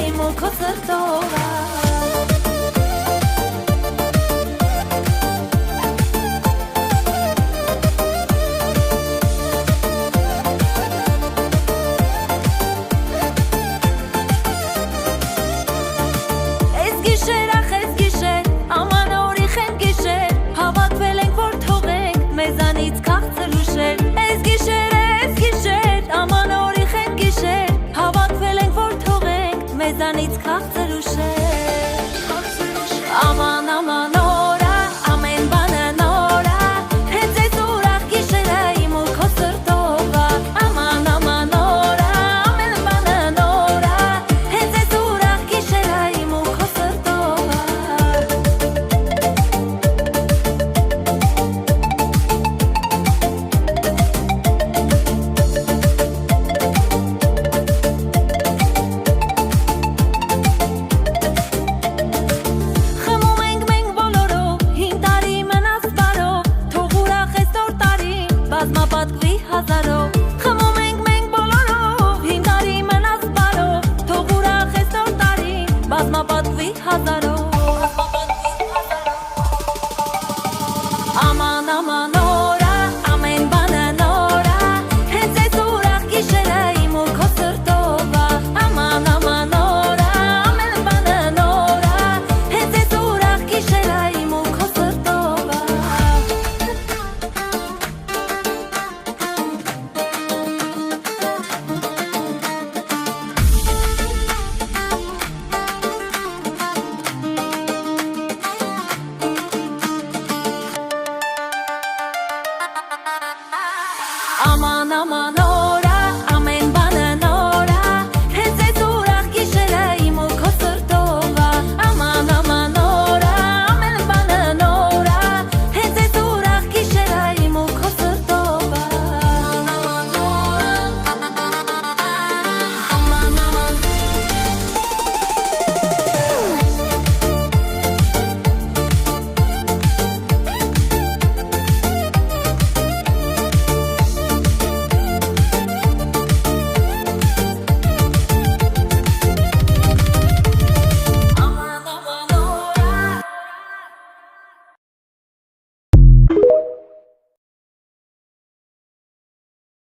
իմ ու քո սրտով մեզանից քաղցր ուշեր Աման աման օրա, ամեն բանը նորա Հենց այս ուրախ գիշերը իմ ու քո սրտով Աման աման օրա, ամեն բանը նորա Հենց այս ուրախ գիշերը իմ ու քո սրտով Բազմապատկվի հազարով Խմում ենք մենք բոլորով Հին տարի մնաց բարով Թող ուրախ ես նոր տարին Բազմապատկվի հազարով